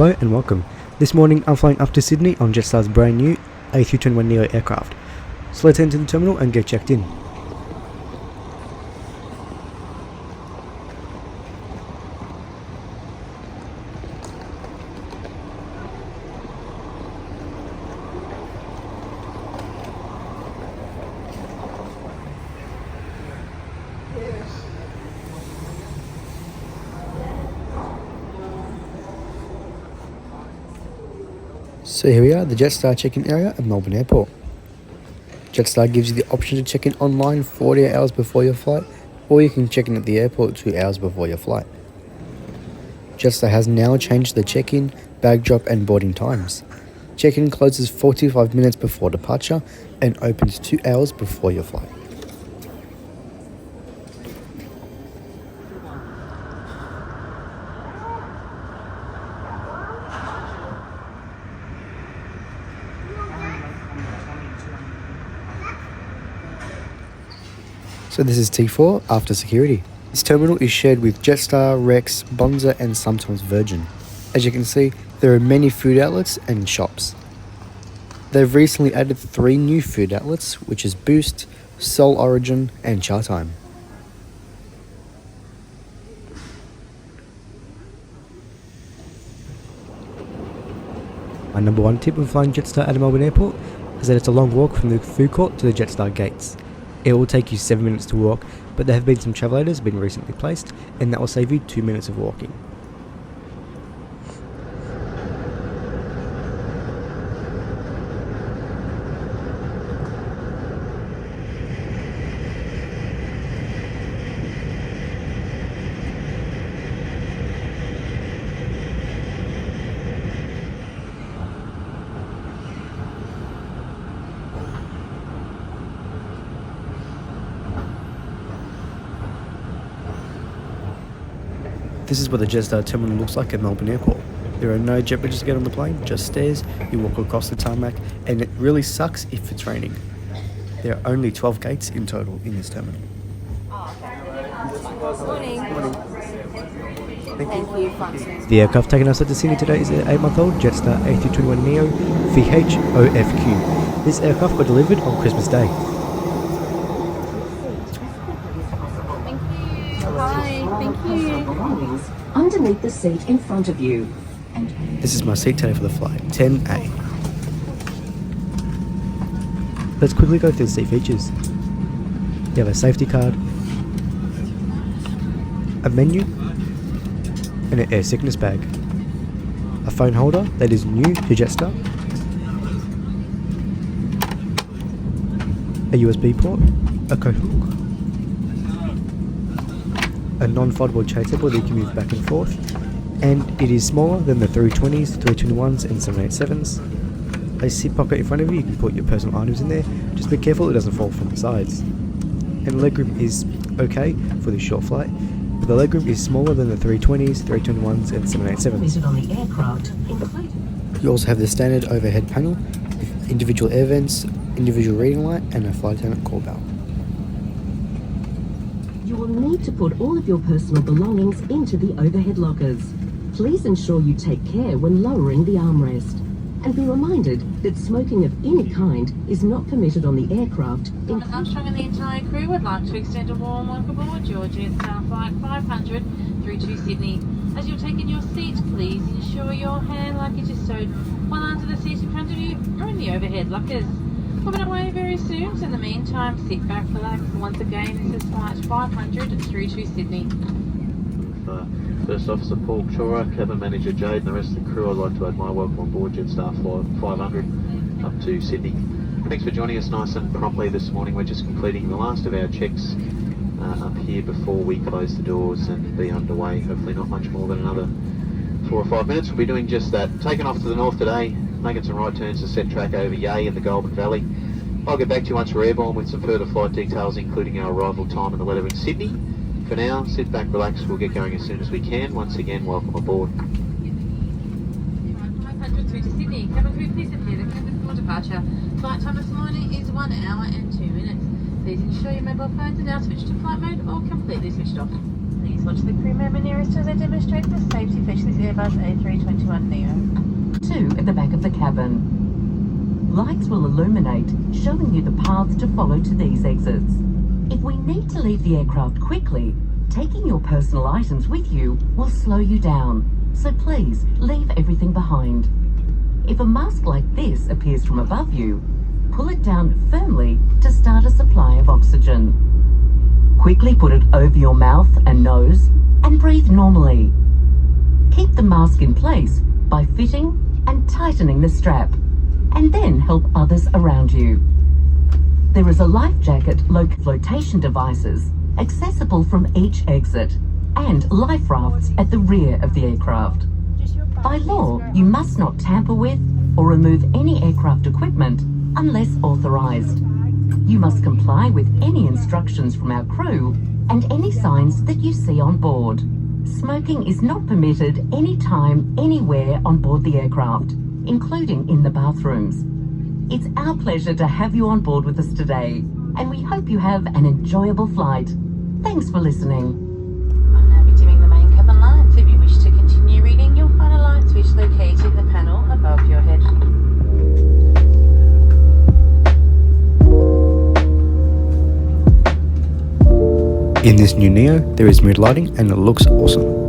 Hello and welcome. This morning I'm flying up to Sydney on Jetstar's brand new A321neo aircraft. So let's enter the terminal and get checked in. So here we are, the Jetstar check-in area at Melbourne Airport. Jetstar gives you the option to check in online 48 hours before your flight, or you can check in at the airport 2 hours before your flight. Jetstar has now changed the check-in, bag drop and boarding times. Check-in closes 45 minutes before departure and opens 2 hours before your flight. So this is T4 after security. This terminal is shared with Jetstar, Rex, Bonza and sometimes Virgin. As you can see, there are many food outlets and shops. They've recently added 3 new food outlets, which is Boost, Soul Origin and Chartime. My number one tip when flying Jetstar at Melbourne Airport is that it's a long walk from the food court to the Jetstar gates. It will take you 7 minutes to walk, but there have been some travellators been recently placed, and that will save you 2 minutes of walking. This is what the Jetstar terminal looks like at Melbourne Airport. There are no jet bridges to get on the plane, just stairs. You walk across the tarmac, and it really sucks if it's raining. There are only 12 gates in total in this terminal. Morning. Thank you. The aircraft taking us to Sydney today is an 8-month-old Jetstar A321neo VH-OFQ. This aircraft got delivered on Christmas Day. Underneath the seat in front of you. This is my seat today for the flight, 10A. Let's quickly go through the seat features. You have a safety card, a menu, and an air sickness bag. A phone holder that is new to Jetstar, a USB port, a coat hook, a non-foldable tray table that you can move back and forth, and it is smaller than the 320s, 321s and 787s. A zip pocket in front of you can put your personal items in there, just be careful it doesn't fall from the sides. And legroom is okay for this short flight, but the legroom is smaller than the 320s, 321s and 787s. On the aircraft. You also have the standard overhead panel with individual air vents, individual reading light and a flight attendant call bell. You will need to put all of your personal belongings into the overhead lockers. Please ensure you take care when lowering the armrest. And be reminded that smoking of any kind is not permitted on the aircraft. Armstrong and the entire crew would like to extend a warm welcome aboard your Jetstar Flight 500 through to Sydney. As you're taking your seat, please ensure your hand luggage is stowed well under the seat in front of you or in the overhead lockers. We'll be away very soon, so in the meantime, sit back, relax. Once again, this is Flight 500 through to Sydney. First Officer Paul Chora, Cabin Manager Jade and the rest of the crew, I'd like to add my welcome on board Jetstar Flight 500 up to Sydney. Thanks for joining us nice and promptly this morning. We're just completing the last of our checks up here before we close the doors and be underway. Hopefully not much more than another 4 or 5 minutes. We'll be doing just that. Taking off to the north today, making some right turns to set track over Yea in the Goulburn Valley. I'll get back to you once we're airborne with some further flight details, including our arrival time and the weather in Sydney. For now, sit back, relax, we'll get going as soon as we can. Once again, welcome aboard. 500 through to Sydney. Cabin crew, please appear the cabin for departure. Flight time this morning is 1 hour and 2 minutes. Please ensure your mobile phones are now switched to flight mode or completely switched off. Thank Please watch the crew member nearest as they demonstrate the safety features of Airbus A321neo. 2 at the back of the cabin. Lights will illuminate, showing you the paths to follow to these exits. If we need to leave the aircraft quickly, taking your personal items with you will slow you down, so please leave everything behind. If a mask like this appears from above you, pull it down firmly to start a supply of oxygen. Quickly put it over your mouth and nose and breathe normally. Keep the mask in place by fitting and tightening the strap, and then help others around you. There is a life jacket flotation devices accessible from each exit and life rafts at the rear of the aircraft. By law, you must not tamper with or remove any aircraft equipment unless authorized. You must comply with any instructions from our crew and any signs that you see on board. Smoking is not permitted anytime, anywhere on board the aircraft, including in the bathrooms. It's our pleasure to have you on board with us today, and we hope you have an enjoyable flight. Thanks for listening. I'll now be dimming the main cabin lights. If you wish to continue reading, you'll find a light switch located in the panel above your head. In this new Neo, there is mood lighting and it looks awesome.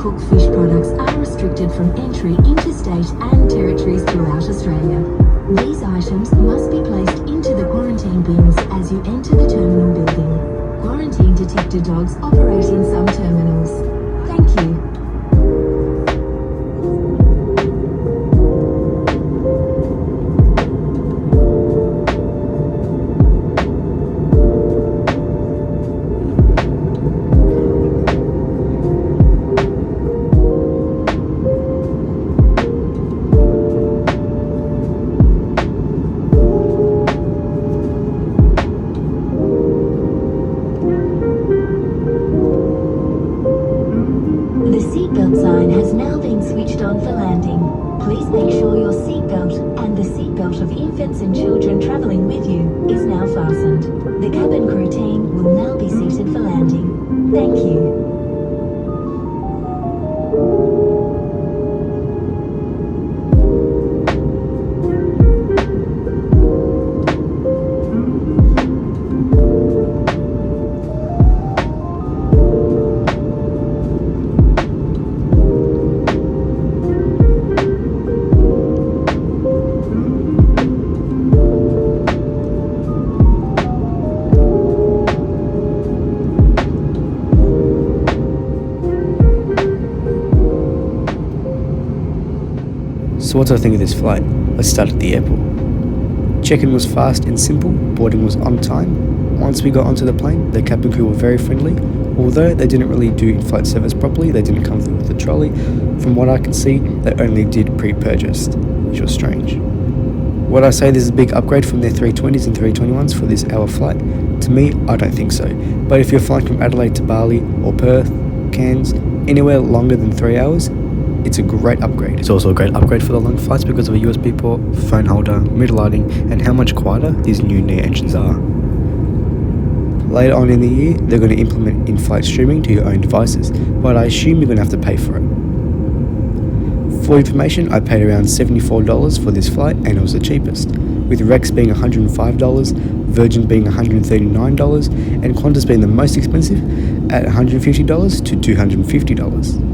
cooked fish products are restricted from entry into state and territories throughout Australia. These items must be placed into the quarantine bins as you enter the terminal building. Quarantine detector dogs operate in some terminals. Thank you. The seatbelt sign has now been switched on for landing. Please make sure your seatbelt and the seatbelt of infants and children travelling with you is now fastened. The cabin crew team will now be seated for landing. Thank you. So what do I think of this flight? Let's start at the airport. Check-in was fast and simple, boarding was on time. Once we got onto the plane, the cabin crew were very friendly. Although they didn't really do in-flight service properly, they didn't come through with the trolley. From what I can see, they only did pre-purchased, which was strange. Would I say this is a big upgrade from their 320s and 321s for this hour flight? To me, I don't think so. But if you're flying from Adelaide to Bali or Perth, Cairns, anywhere longer than 3 hours, it's a great upgrade. It's also a great upgrade for the long flights because of a USB port, phone holder, middle lighting, and how much quieter these new near engines are. Later on in the year, they're going to implement in-flight streaming to your own devices, but I assume you're going to have to pay for it. For information, I paid around $74 for this flight, and it was the cheapest, with Rex being $105, Virgin being $139, and Qantas being the most expensive at $150 to $250.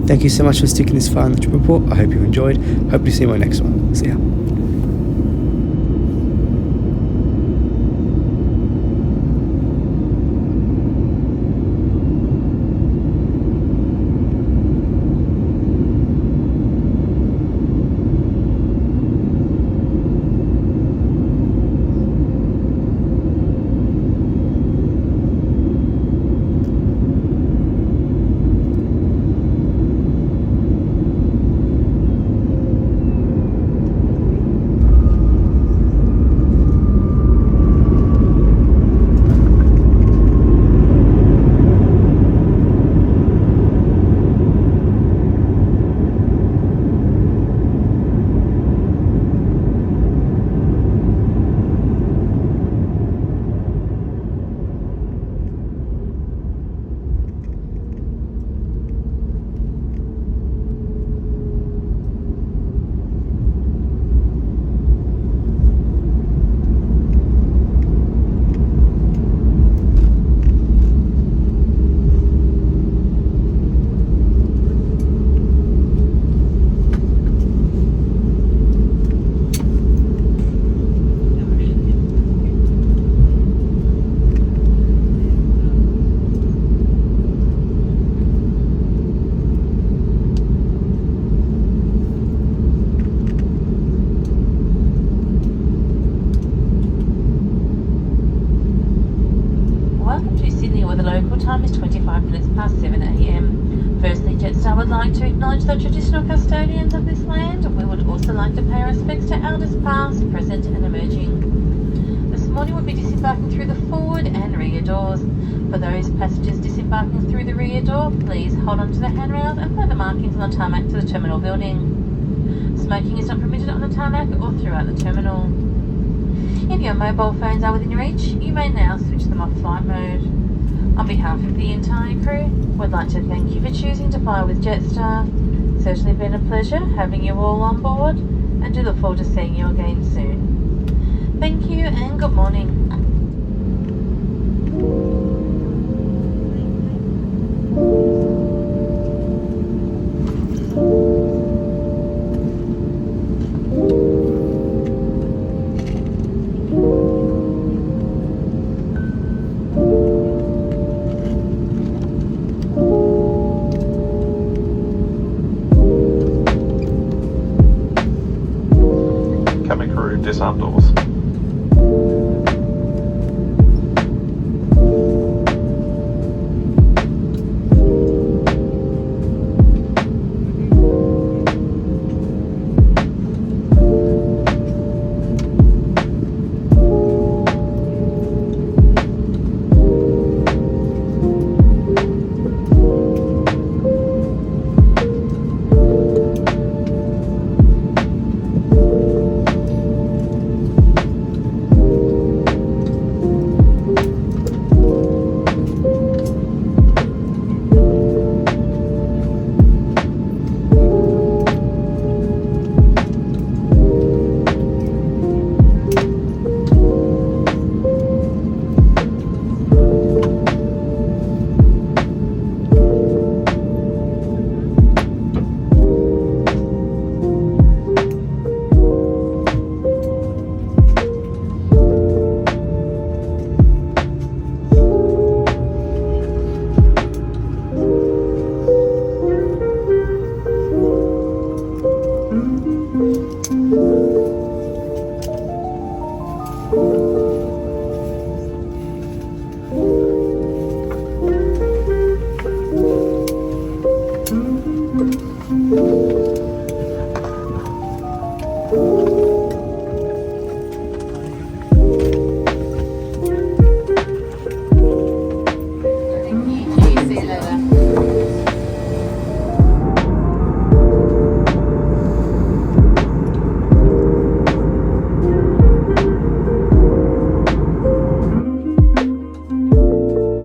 Thank you so much for sticking this far in the trip report. I hope you enjoyed. Hope to see you in my next one. See ya. time is 25 minutes past 7 a.m. Firstly, Jetstar would like to acknowledge the traditional custodians of this land, and we would also like to pay respects to elders past, present and emerging. This morning we'll be disembarking through the forward and rear doors. For those passengers disembarking through the rear door, please hold on to the handrails and follow the markings on the tarmac to the terminal building. Smoking is not permitted on the tarmac or throughout the terminal. If your mobile phones are within your reach, you may now switch them off flight mode. On behalf of the entire crew, we'd like to thank you for choosing to fly with Jetstar. It's certainly been a pleasure having you all on board, and do look forward to seeing you again soon. Thank you and good morning.